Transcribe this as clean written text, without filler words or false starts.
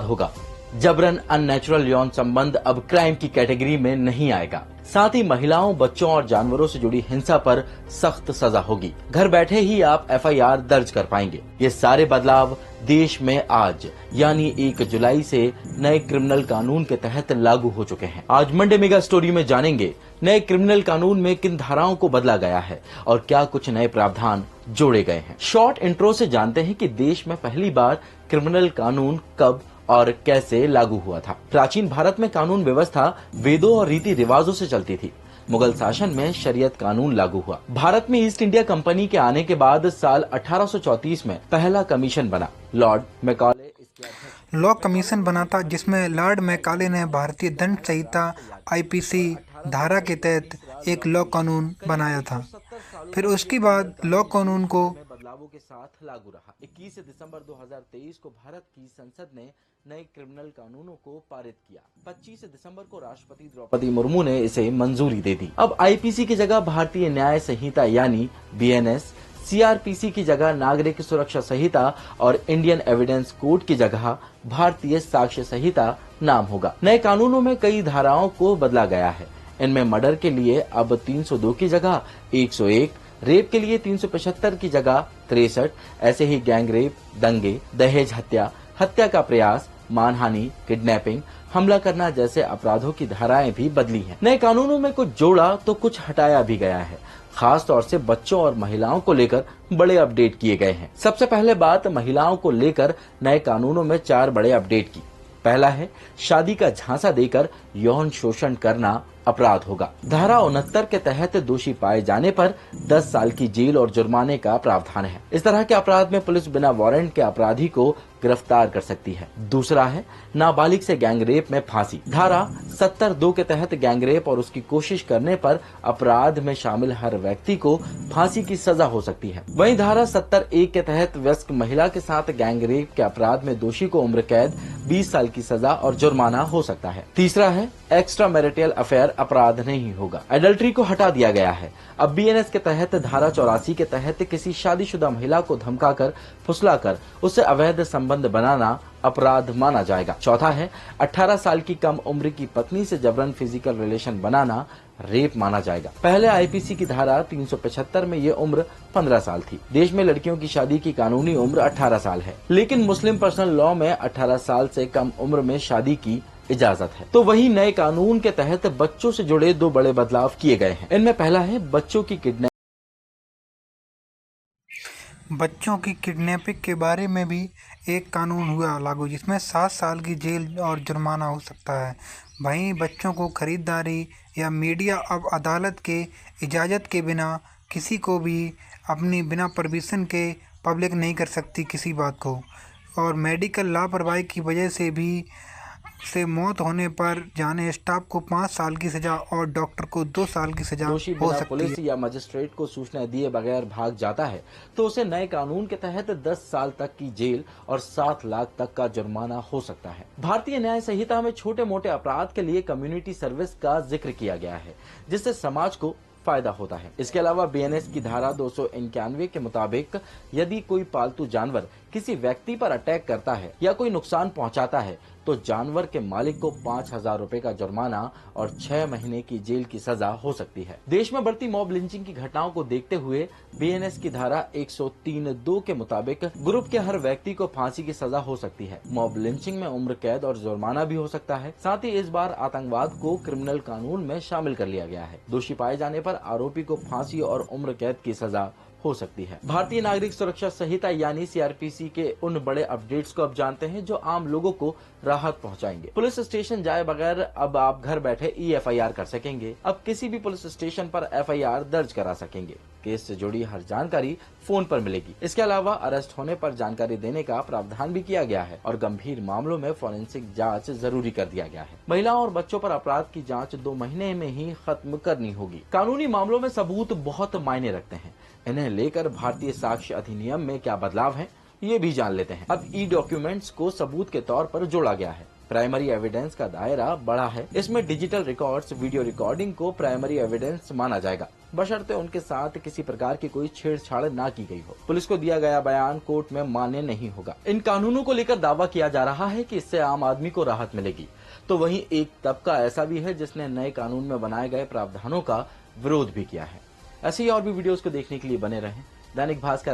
होगा। जबरन अननेचुरल यौन संबंध अब क्राइम की कैटेगरी में नहीं आएगा। साथ ही महिलाओं, बच्चों और जानवरों से जुड़ी हिंसा पर सख्त सजा होगी। घर बैठे ही आप एफआईआर दर्ज कर पाएंगे। ये सारे बदलाव देश में आज यानी 1 जुलाई से नए क्रिमिनल कानून के तहत लागू हो चुके हैं। आज मंडे मेगा स्टोरी में जानेंगे नए क्रिमिनल कानून में किन धाराओं को बदला गया है और क्या कुछ नए प्रावधान जोड़े गए हैं। शॉर्ट इंट्रो से जानते हैं कि देश में पहली बार क्रिमिनल कानून कब और कैसे लागू हुआ था। प्राचीन भारत में कानून व्यवस्था वेदों और रीति रिवाजों से चलती थी। मुगल शासन में शरीयत कानून लागू हुआ। भारत में ईस्ट इंडिया कंपनी के आने के बाद साल 1834 में पहला कमीशन बना। लॉर्ड मैकाले लॉ कमीशन बना था, जिसमें लॉर्ड मैकाले ने भारतीय दंड संहिता आईपीसी धारा के तहत एक लॉ कानून बनाया था। फिर उसके बाद लॉ कानून को बदलावों के साथ लागू रहा। 21 दिसंबर 2023 को भारत की संसद ने नए क्रिमिनल कानूनों को पारित किया। 25 दिसंबर को राष्ट्रपति द्रौपदी मुर्मू ने इसे मंजूरी दे दी। अब आईपीसी की जगह भारतीय न्याय संहिता यानी बीएनएस, सीआरपीसी की जगह नागरिक सुरक्षा संहिता और इंडियन एविडेंस कोड की जगह भारतीय साक्ष्य संहिता नाम होगा। नए कानूनों में कई धाराओं को बदला गया है। इनमें मर्डर के लिए अब 302 की जगह 101, रेप के लिए 375 की जगह 63, ऐसे ही गैंग रेप, दंगे, दहेज हत्या, हत्या का प्रयास, मानहानि, किडनैपिंग, हमला करना जैसे अपराधों की धाराएं भी बदली हैं। नए कानूनों में कुछ जोड़ा तो कुछ हटाया भी गया है। खास तौर से बच्चों और महिलाओं को लेकर बड़े अपडेट किए गए हैं। सबसे पहले बात महिलाओं को लेकर नए कानूनों में 4 बड़े अपडेट की। पहला है शादी का झांसा देकर यौन शोषण करना अपराध होगा। धारा 69 के तहत दोषी पाए जाने पर 10 साल की जेल और जुर्माने का प्रावधान है। इस तरह के अपराध में पुलिस बिना वारंट के अपराधी को गिरफ्तार कर सकती है। दूसरा है नाबालिग से गैंग रेप में फांसी। धारा 70(2) के तहत गैंग रेप और उसकी कोशिश करने पर अपराध में शामिल हर व्यक्ति को फांसी की सजा हो सकती है। वहीं धारा 70(1) के तहत वयस्क महिला के साथ गैंग रेप के अपराध में दोषी को उम्र कैद, 20 साल की सजा और जुर्माना हो सकता है। तीसरा है एक्स्ट्रा मैरिटल अफेयर अपराध नहीं होगा। एडल्ट्री को हटा दिया गया है। अब बीएनएस के तहत धारा 84 के तहत किसी शादीशुदा महिला को धमकाकर, फुसलाकर उससे अवैध संबंध बनाना अपराध माना जाएगा। चौथा है 18 साल की कम उम्र की पत्नी से जबरन फिजिकल रिलेशन बनाना रेप माना जाएगा। पहले आईपीसी की धारा 375 में ये उम्र 15 साल थी। देश में लड़कियों की शादी की कानूनी उम्र 18 साल है, लेकिन मुस्लिम पर्सनल लॉ में 18 साल से कम उम्र में शादी की इजाजत है। तो वही नए कानून के तहत बच्चों से जुड़े 2 बड़े बदलाव किए गए हैं। इनमें पहला है बच्चों की किडनैपिंग के बारे में भी एक कानून हुआ लागू, जिसमें 7 साल की जेल और जुर्माना हो सकता है। वहीं बच्चों को खरीदारी या मीडिया अब अदालत के इजाज़त के बिना किसी को भी अपनी बिना परमिशन के पब्लिक नहीं कर सकती किसी बात को। और मेडिकल लापरवाही की वजह से मौत होने पर जाने स्टाफ को 5 साल की सजा और डॉक्टर को 2 साल की सजा हो सकती है। पुलिस या मजिस्ट्रेट को सूचना दिए बगैर भाग जाता है तो उसे नए कानून के तहत 10 साल तक की जेल और 7 लाख तक का जुर्माना हो सकता है। भारतीय न्याय संहिता में छोटे मोटे अपराध के लिए कम्युनिटी सर्विस का जिक्र किया गया है, जिससे समाज को फायदा होता है। इसके अलावा बीएनएस की धारा 291 के मुताबिक यदि कोई पालतू जानवर किसी व्यक्ति पर अटैक करता है या कोई नुकसान पहुंचाता है तो जानवर के मालिक को 5,000 रुपए का जुर्माना और 6 महीने की जेल की सजा हो सकती है। देश में बढ़ती मॉब लिंचिंग की घटनाओं को देखते हुए बीएनएस की धारा 103(2) के मुताबिक ग्रुप के हर व्यक्ति को फांसी की सजा हो सकती है। मॉब लिंचिंग में उम्र कैद और जुर्माना भी हो सकता है। साथ ही इस बार आतंकवाद को क्रिमिनल कानून में शामिल कर लिया गया है। दोषी पाए जाने पर आरोपी को फांसी और उम्र कैद की सजा हो सकती है। भारतीय नागरिक सुरक्षा संहिता यानी सीआरपीसी के उन बड़े अपडेट्स को अब जानते हैं जो आम लोगों को राहत पहुंचाएंगे। पुलिस स्टेशन जाए बगैर अब आप घर बैठे एफआईआर कर सकेंगे। अब किसी भी पुलिस स्टेशन पर एफआईआर दर्ज करा सकेंगे। केस से जुड़ी हर जानकारी फोन पर मिलेगी। इसके अलावा अरेस्ट होने पर जानकारी देने का प्रावधान भी किया गया है और गंभीर मामलों में फॉरेंसिक जांच जरूरी कर दिया गया है। महिलाओं और बच्चों पर अपराध की जांच 2 महीने में ही खत्म करनी होगी। कानूनी मामलों में सबूत बहुत मायने रखते हैं। इन्हें लेकर भारतीय साक्ष्य अधिनियम में क्या बदलाव है ये भी जान लेते हैं। अब ई डॉक्यूमेंट्स को सबूत के तौर पर जोड़ा गया है। प्राइमरी एविडेंस का दायरा बड़ा है। इसमें डिजिटल रिकॉर्ड्स, वीडियो रिकॉर्डिंग को प्राइमरी एविडेंस माना जाएगा, बशर्ते उनके साथ किसी प्रकार की कोई छेड़छाड़ ना की गई हो। पुलिस को दिया गया बयान कोर्ट में मान्य नहीं होगा। इन कानूनों को लेकर दावा किया जा रहा है कि इससे आम आदमी को राहत मिलेगी, तो वहीं एक तबका ऐसा भी है जिसने नए कानून में बनाए गए प्रावधानों का विरोध भी किया है। ऐसे ही और भी वीडियोस को देखने के लिए बने रहें। दैनिक भास्कर